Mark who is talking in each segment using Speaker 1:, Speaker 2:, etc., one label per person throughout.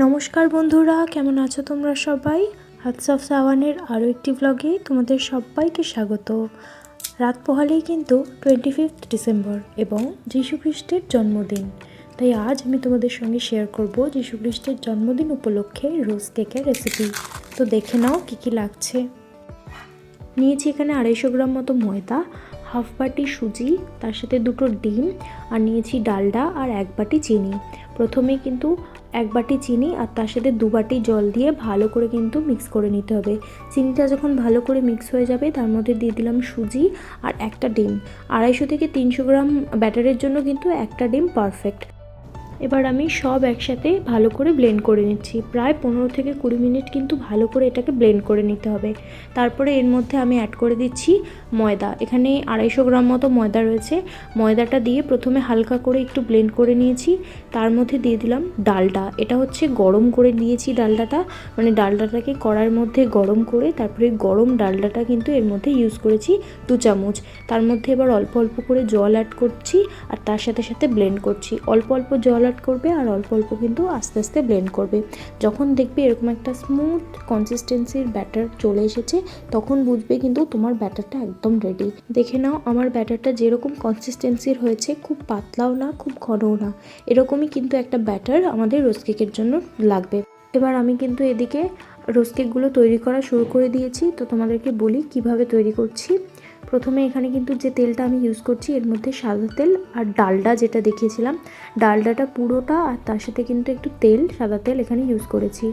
Speaker 1: নমস্কার বন্ধুরা, কেমন আছো তোমরা সবাই? হাটস অফ সাওয়ানের আরও একটি ব্লগে তোমাদের সবাইকে স্বাগত। রাত পোহালেই কিন্তু 25 ডিসেম্বর এবং যীশুখ্রিস্টের জন্মদিন। তাই আজ আমি তোমাদের সঙ্গে শেয়ার করব যীশুখ্রিস্টের জন্মদিন উপলক্ষে রোজ কেকের রেসিপি। তো দেখে নাও কী কী লাগছে। নিয়েছি এখানে 250 গ্রাম মতো ময়দা, হাফ বাটি সুজি, তার সাথে 2টো ডিম, আর নিয়েছি ডালডা আর 1 বাটি চিনি। প্রথমে কিন্তু 1 বাটি চিনি আর তার সাথে 2 বাটি জল দিয়ে ভালো করে কিন্তু মিক্স করে নিতে হবে। চিনিটা যখন ভালো করে মিক্স হয়ে যাবে তার মধ্যে দিয়ে দিলাম সুজি আর একটা ডিম। 250 থেকে 300 গ্রাম ব্যাটারের জন্য কিন্তু একটা ডিম পারফেক্ট। এবার আমি সব একসাথে ভালো করে ব্লেন্ড করে নিচ্ছি। প্রায় 15 থেকে 20 মিনিট কিন্তু ভালো করে এটাকে ব্লেন্ড করে নিতে হবে। তারপরে এর মধ্যে আমি অ্যাড করে দিচ্ছি ময়দা। এখানে 250 গ্রাম মতো ময়দা রয়েছে। ময়দাটা দিয়ে প্রথমে হালকা করে একটু ব্লেন্ড করে নিয়েছি। তার মধ্যে দিয়ে দিলাম ডালডা। এটা হচ্ছে গরম করে দিয়েছি ডালডাটা, মানে ডালডাটাকে কড়াইয়ের মধ্যে গরম করে তারপরে গরম ডালডাটা কিন্তু এর মধ্যে ইউজ করেছি 2 চামচ। তার মধ্যে এবার অল্প অল্প করে জল অ্যাড করছি আর তার সাথে সাথে ব্লেন্ড করছি। অল্প অল্প জল অ্যাড করবে আর অল্প অল্প কিন্তু আস্তে আস্তে ব্লেন্ড করবে। যখন দেখবে এরকম একটা স্মুথ কনসিস্টেন্সির ব্যাটার চলে এসেছে তখন বুঝবে কিন্তু তোমার ব্যাটারটা একদম রেডি। দেখে নাও আমার ব্যাটারটা যেরকম কনসিস্টেন্সির হয়েছে, খুব পাতলাও না খুব ঘনও না, এরকমই কিন্তু একটা ব্যাটার আমাদের রোজ কেকের জন্য লাগবে। এবার আমি কিন্তু এদিকে রোজ কেকগুলো তৈরি করা শুরু করে দিয়েছি। তো তোমাদেরকে বলি কিভাবে তৈরি করছি। প্রথমে এখানে কিন্তু যে তেলটা আমি ইউজ করছি এর মধ্যে সাদা তেল আর ডালডা যেটা দেখিয়েছিলাম, ডালডাটা পুরোটা আর তার সাথে কিন্তু একটু তেল, সাদা তেল এখানে ইউজ করেছি।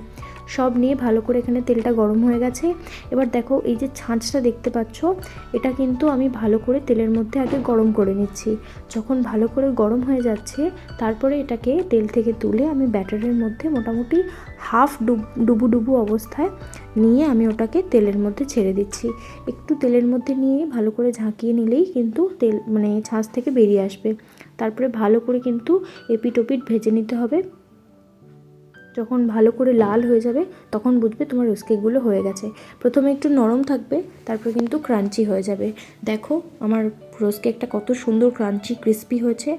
Speaker 1: সব নিয়ে ভালো করে এখানে তেলটা গরম হয়ে গেছে। এবার দেখো এই যে ছাঁচটা দেখতে পাচ্ছ, এটা কিন্তু আমি ভালো করে তেলের মধ্যে আগে গরম করে নিচ্ছি। যখন ভালো করে গরম হয়ে যাচ্ছে তারপরে এটাকে তেল থেকে তুলে আমি ব্যাটারের মধ্যে মোটামুটি হাফ ডুবু অবস্থায় নিয়ে আমি ওটাকে তেলের মধ্যে ছেড়ে দিচ্ছি। একটু তেলের মধ্যে নিয়ে ভালো করে ঝাঁকিয়ে নিলেই কিন্তু তেল মানে ছাঁচ থেকে বেরিয়ে আসবে। তারপরে ভালো করে কিন্তু এপিট ওপিট ভেজে নিতে হবে। যখন ভালো করে লাল হয়ে যাবে তখন বুঝবে তোমার রোজ কেকগুলো হয়ে গেছে। প্রথমে একটু নরম থাকবে, তারপরে কিন্তু ক্রাঞ্চি হয়ে যাবে। দেখো আমার রোজ কেকটা কত সুন্দর ক্রাঞ্চি ক্রিস্পি হয়েছে।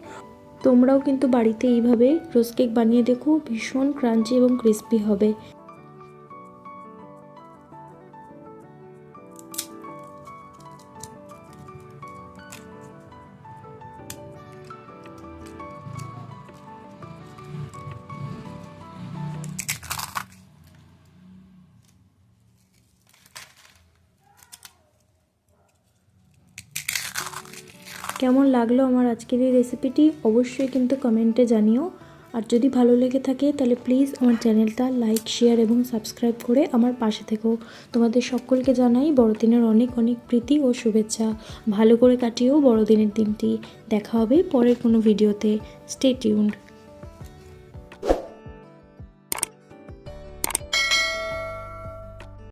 Speaker 1: তোমরাও কিন্তু বাড়িতে এইভাবে রোজ কেক বানিয়ে দেখো, ভীষণ ক্রাঞ্চি এবং ক্রিস্পি হবে। কেমন লাগলো আমার আজকের এই রেসিপিটি অবশ্যই কিন্তু কমেন্টে জানিও। আর যদি ভালো লেগে থাকে তাহলে প্লিজ আমার চ্যানেলটা লাইক, শেয়ার এবং সাবস্ক্রাইব করে আমার পাশে থেকো। তোমাদের সকলকে জানাই বড়দিনের অনেক অনেক প্রীতি ও শুভেচ্ছা। ভালো করে কাটিও বড়দিনের দিনটি। দেখা হবে পরের কোনো ভিডিওতে। Stay tuned.